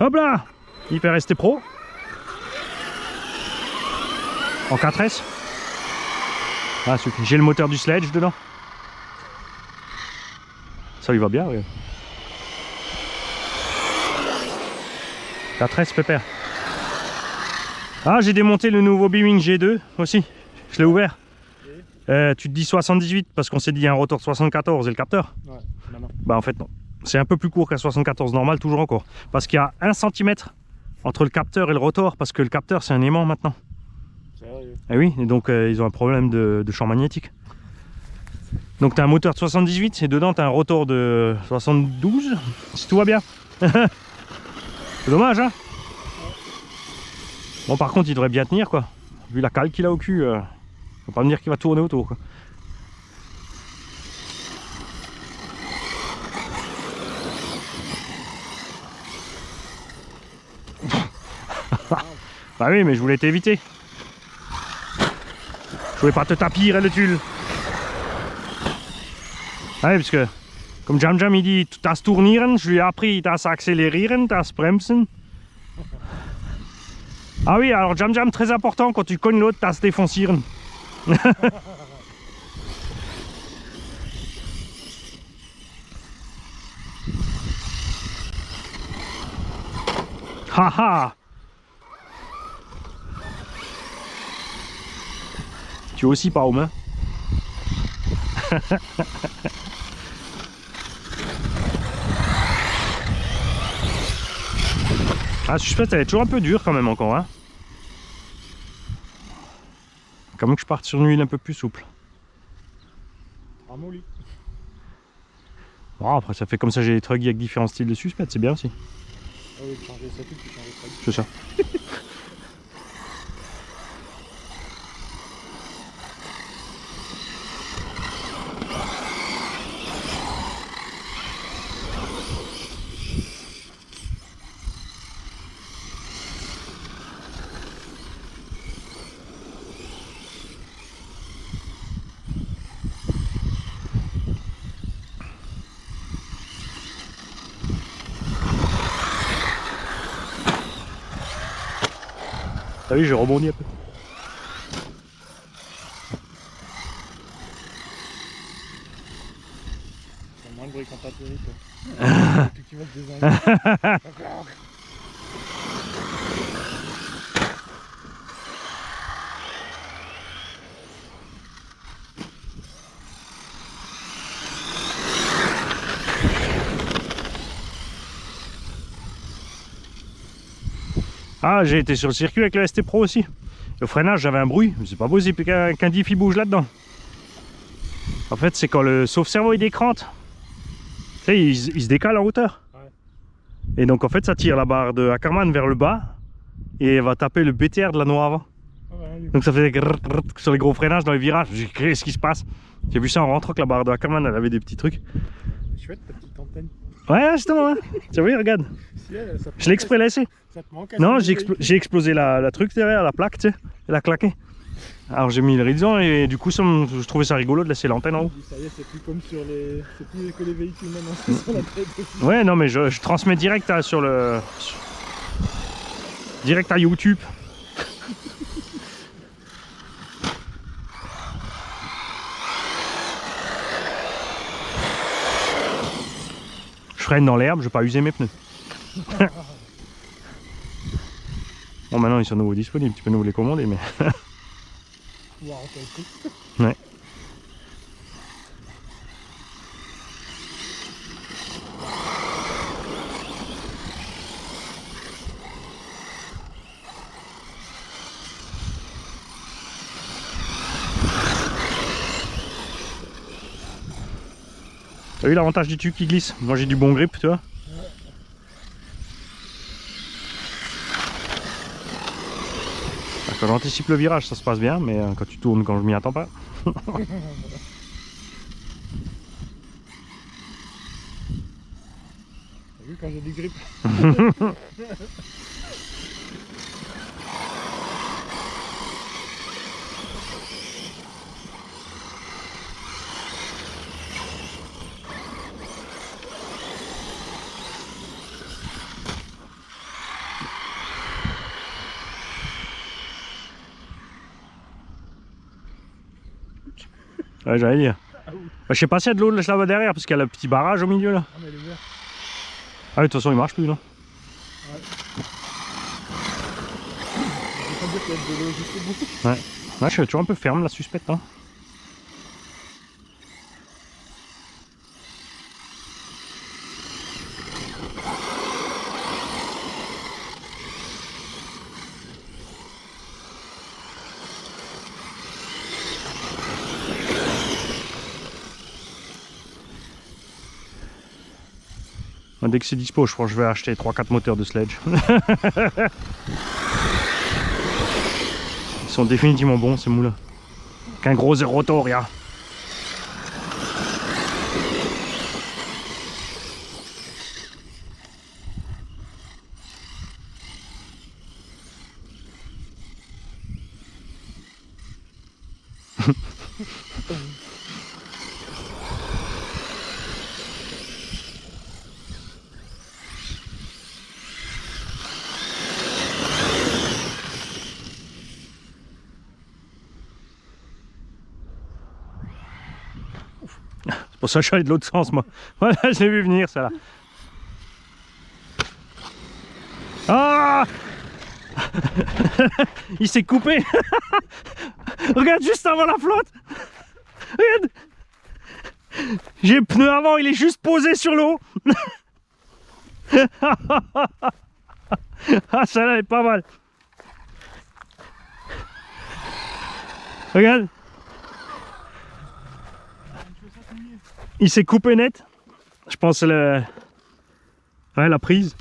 Hop là, Hyper ST Pro. En 4S. Ah, suffit. J'ai le moteur du Sledge dedans. Ça lui va bien, oui. 4S pépère. Ah, j'ai démonté le nouveau Bewing G2 aussi. Je l'ai ouvert. Tu te dis 78 parce qu'on s'est dit un rotor de 74 et le capteur. Ouais, non. Bah en fait non. C'est un peu plus court qu'un 74 normal, toujours encore. Parce qu'il y a 1 cm entre le capteur et le rotor, parce que le capteur c'est un aimant maintenant. Sérieux? Et oui, et donc ils ont un problème de champ magnétique. Donc tu as un moteur de 78 et dedans tu as un rotor de 72, si tout va bien. C'est dommage, hein. Bon, par contre il devrait bien tenir, quoi. Vu la cale qu'il a au cul, faut pas me dire qu'il va tourner autour, quoi. Bah oui, mais je voulais t'éviter. Je voulais pas te tapir le tulle. Ouais, parce que comme Jam Jam il dit das tournieren, je lui ai appris das accélérieren, das bremsen. Ah oui, alors Jam Jam, très important, quand tu cognes l'autre, das défoncieren. Haha. Tu es aussi pas aux mains. Ah, suspect, elle est toujours un peu dure quand même encore, hein. Quand même que je parte sur une huile un peu plus souple. Ramolli. Bon, après ça fait comme ça, j'ai des trucks avec différents styles de suspect, c'est bien aussi. Ah oui, changer ça tout, tu changes de truc. C'est ça. T'as vu, j'ai rebondi un peu. C'est moins de bruit quand t'atterris, quoi. Depuis que tu vas te désinguer. Ah, j'ai été sur le circuit avec le ST Pro aussi. Le freinage, j'avais un bruit. C'est pas possible qu'un diff il bouge là-dedans. En fait, c'est quand le sauve-cerveau il décrante. Tu sais, il se décale en hauteur. Ouais. Et donc, en fait, ça tire la barre de Ackermann vers le bas. Et elle va taper le BTR de la noix avant. Ouais, Donc, ça fait grrr, grrr sur les gros freinages dans les virages. J'ai dit, qu'est-ce qui se passe? J'ai vu ça en rentrant que la barre de Ackermann, elle avait des petits trucs. c'est chouette ta petite antenne. Ouais, justement, hein. Tu vois, regarde. Si, ça te Je l'ai exprès laissé. Ça te manque à Non, ce j'ai explosé la truc derrière, la plaque, tu sais. Elle a claqué. Alors j'ai mis le rideau et du coup je trouvais ça rigolo de laisser l'antenne en haut. Ça y est, c'est plus comme sur les... C'est plus que les véhicules maintenant, c'est sur la tête aussi. Ouais, non mais je transmets direct sur le... Direct à YouTube. Je freine dans l'herbe, je vais pas user mes pneus. Bon, maintenant ils sont nouveau disponibles, tu peux nous les commander, mais... Wow, quel truc. Ouais. T'as vu l'avantage du tube qui glisse? Moi j'ai du bon grip, tu vois. Quand j'anticipe le virage, ça se passe bien, mais quand tu tournes, quand je m'y attends pas. T'as vu quand j'ai du grip? Ouais, j'allais dire. Ah oui. Bah, je sais pas s'il y a de l'eau là-bas derrière, parce qu'il y a le petit barrage au milieu là. Ah mais elle est verte. Ah, de toute façon, il marche plus là. Ouais. Je vais pas dire qu'il y a de l'eau jusqu'au bout. Ouais. Ouais, je suis toujours un peu ferme, la suspecte. Hein. Dès que c'est dispo, je crois que je vais acheter 3-4 moteurs de sledge. Ils sont définitivement bons ces moules. Qu'un gros Zerotoria. C'est pour ça que je suis allé de l'autre sens, moi. Voilà, je l'ai vu venir, ça là. Ah il s'est coupé. Regarde, juste avant la flotte. Regarde. J'ai le pneu avant, il est juste posé sur l'eau. Ah, celle-là est pas mal. Regarde. Il s'est coupé net. Je pense ouais, la prise.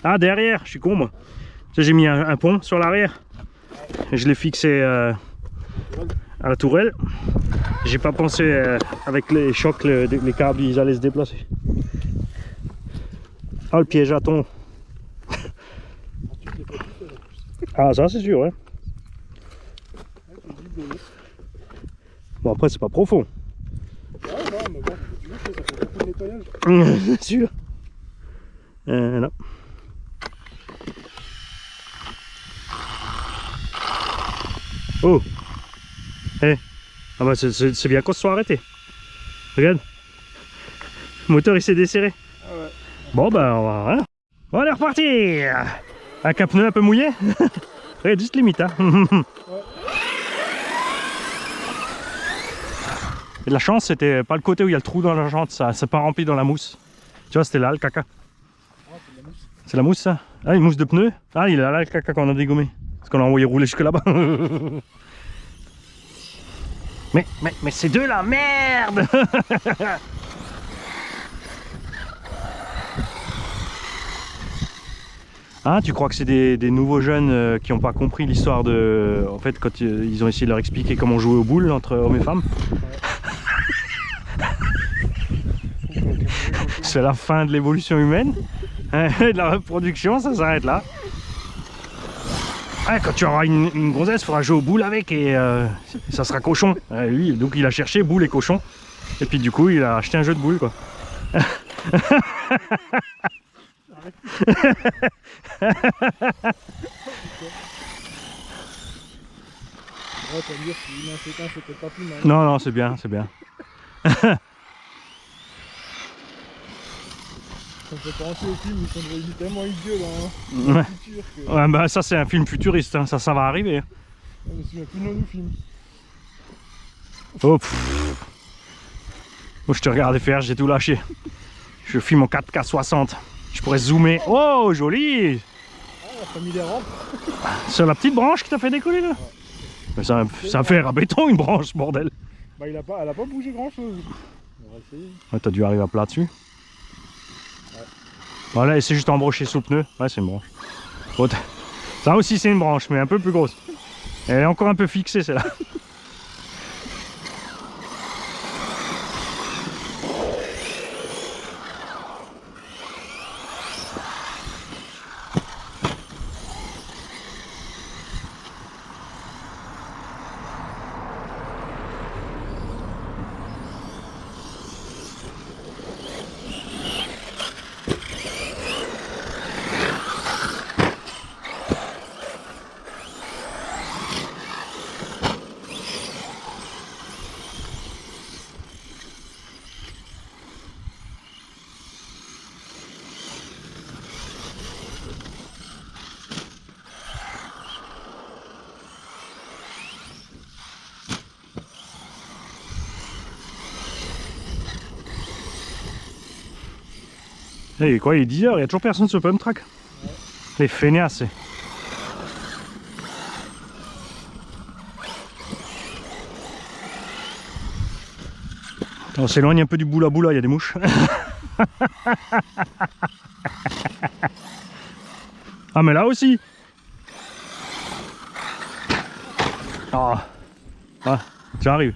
Ah, derrière, je suis con moi. J'ai mis un pont sur l'arrière. Je l'ai fixé à la tourelle. J'ai pas pensé avec les chocs, les câbles ils allaient se déplacer. Ah, le piège à thon. Ah, ça c'est sûr, ouais. Bon, après c'est pas profond. Ouais, non, mais bon, tu vois, ça fait beaucoup de nettoyage. C'est sûr. Non. Oh. Eh. Ah bah c'est bien qu'on se soit arrêté. Regarde. Le moteur il s'est desserré. Ah ouais. Bon bah on va... Hein. Bon, on est reparti. Avec un pneu un peu mouillé. Regarde, juste limite. Hein. Et la chance, c'était pas le côté où il y a le trou dans la jante, ça c'est pas rempli dans la mousse. Tu vois, c'était là le caca. Ah, c'est de la mousse. C'est la mousse ça? Ah, une mousse de pneu? Ah, il est là le caca qu'on a dégommé. Parce qu'on l'a envoyé rouler jusque là-bas. mais c'est de la merde. Ah, tu crois que c'est des nouveaux jeunes qui n'ont pas compris l'histoire de... En fait, quand ils ont essayé de leur expliquer comment jouer aux boules entre hommes et femmes. C'est la fin de l'évolution humaine. De la reproduction, ça s'arrête là. Ouais, quand tu auras une gonzesse, il faudra jouer aux boules avec et ça sera cochon. Lui, donc il a cherché boules et cochons. Et puis du coup, il a acheté un jeu de boules, quoi. Ouais, tu vas me dire si une inséquence c'était pas plus mal. Non, non, c'est bien, c'est bien. Ça me fait penser au film, ils sont devenus tellement idiots dans Ouais. le futur que... Ouais, bah ça c'est un film futuriste, hein. Ça va arriver. Je me souviens plus de nom du film. Oh, moi je te regardais faire, j'ai tout lâché. Je filme en 4K 60. Je pourrais zoomer. Oh, joli! Ah, la famille des rampes. C'est la petite branche qui t'a fait décoller là? Mais ça fait un béton une branche, bordel. Bah, elle a pas bougé grand chose. On va essayer. Ouais, t'as dû arriver à plat dessus. Ouais. Voilà, et c'est juste embroché sous le pneu. Ouais, c'est une branche. Bon, ça aussi c'est une branche, mais un peu plus grosse. Elle est encore un peu fixée celle-là. Et quoi, il est 10h, il y a toujours personne sur le pump track. Ouais. Les feignasses. On s'éloigne un peu du boula boula, il y a des mouches. Ah mais là aussi. Ah, ah j'arrive.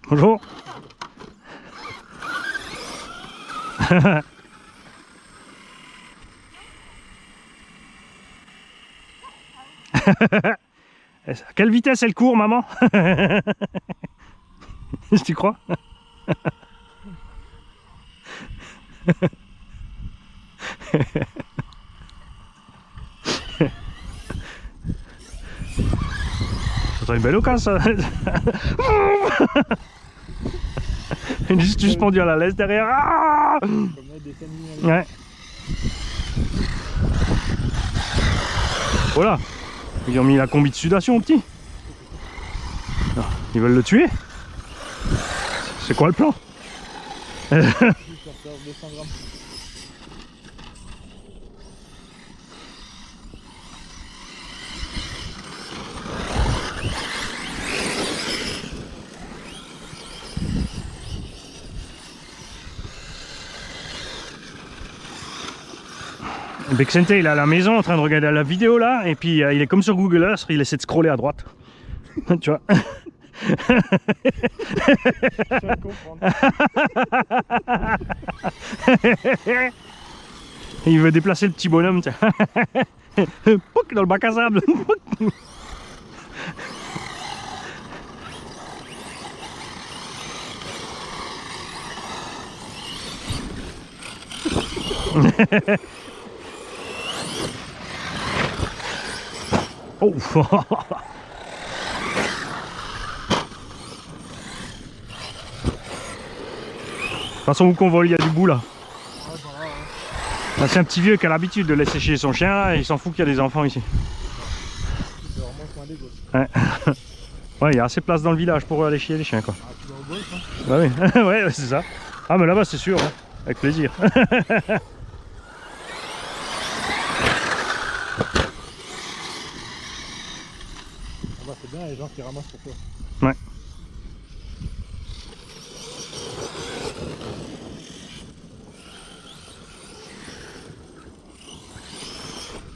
Bonjour. À quelle vitesse elle court, maman? Tu crois? C'est une belle occasion, ça. Il est juste suspendu à la laisse derrière. Ah, Comme là, des familles. ouais. Voilà. Ils ont mis la combi de sudation au petit. Non, ils veulent le tuer. C'est quoi le plan? 200 grammes. Bexente, il est à la maison en train de regarder la vidéo là, et puis il est comme sur Google Earth, il essaie de scroller à droite. Tu vois. Je viens de comprendre. Il veut déplacer le petit bonhomme. Pouc, dans le bac à sable. Oh. De toute façon, où qu'on vole, il y a du bout là. Ouais, bah, ouais. Là, c'est un petit vieux qui a l'habitude de laisser chez son chien là, et il s'en fout qu'il y a des enfants ici. C'est vraiment coin des gosses. Ouais. Ouais, il y a assez de place dans le village pour aller chier les chiens quoi. Ah, tu vas au golf, hein? Bah oui, ouais, c'est ça. Ah, mais là-bas, c'est sûr, hein. Avec plaisir. Ah bah, c'est bien les gens qui ramassent pour toi. Ouais.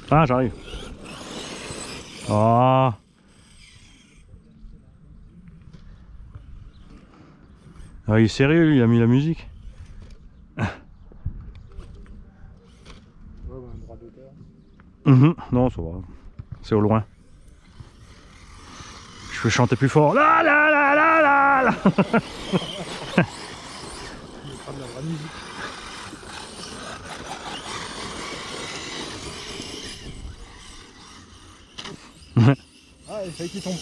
Ah, j'arrive. Ah. Ah, il est sérieux, lui, il a mis la musique. Ouais, bah, un droit d'auteur. Non, ça va. C'est au loin. Je peux chanter plus fort. La la la la la la. Tu mettras de la vraie musique. Ah, il fallait qu'il tombe.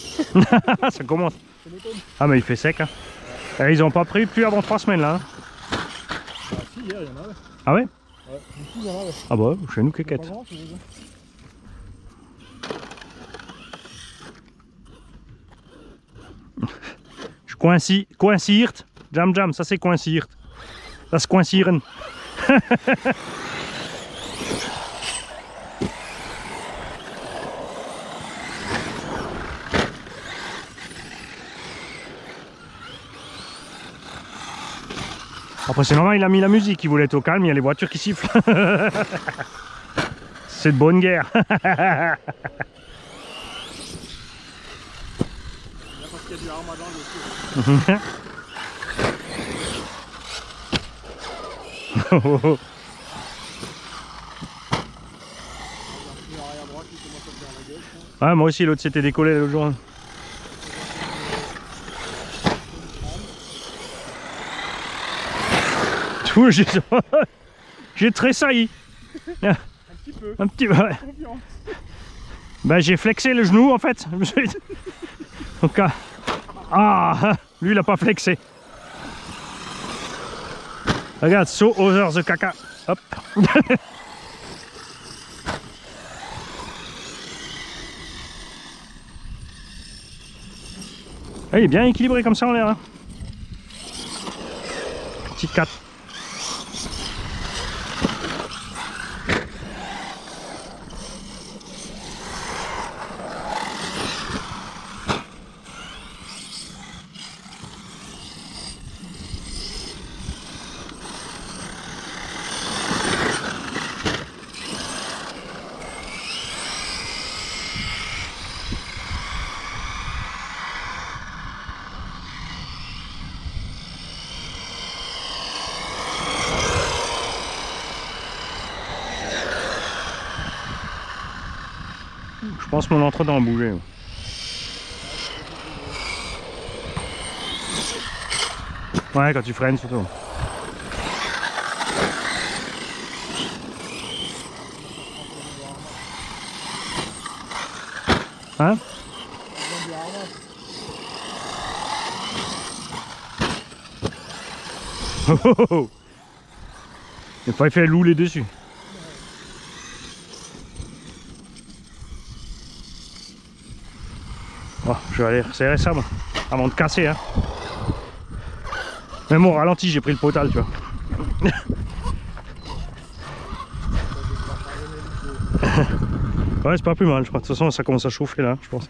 Ça commence. C'est l'automne. Ah, mais il fait sec. Hein. Et ils ont pas pris plus avant 3 semaines là. Hein. Ah, si, hier, il y en avait. Ah ouais? Ouais, du coup, il y en avait. Ah bah, chez nous, C'est pas quéquette. grand, je veux dire. Je coincirt. Jam jam, ça c'est coincirt. Ça c'est coinciren. Après c'est normal, il a mis la musique, il voulait être au calme, il y a les voitures qui sifflent. C'est de bonne guerre. Là, parce qu'il y a du ramadan dessus. Il y a un arrière droit qui commence à me faire la gueule. Ça. Ah, moi aussi, l'autre s'était décollé l'autre jour. Tout, j'ai tressailli. Un petit peu. Un petit peu. Ouais. Confiance. Ben, j'ai flexé le genou en fait. Je me suis dit- Donc, ah, lui il a pas flexé. Regarde, so over the caca. Hop. Ah, il est bien équilibré comme ça en l'air. Hein. Petite 4. Je pense que mon entre-dent a bougé. Ouais, quand tu freines surtout. Hein? Oh oh oh! Il n'a pas fait louler dessus. Oh, je vais aller resserrer ça moi, avant de casser. Hein. Mais bon, au ralenti, j'ai pris le potal, tu vois. Ouais, c'est pas plus mal, je crois. De toute façon, ça commence à chauffer là, je pense.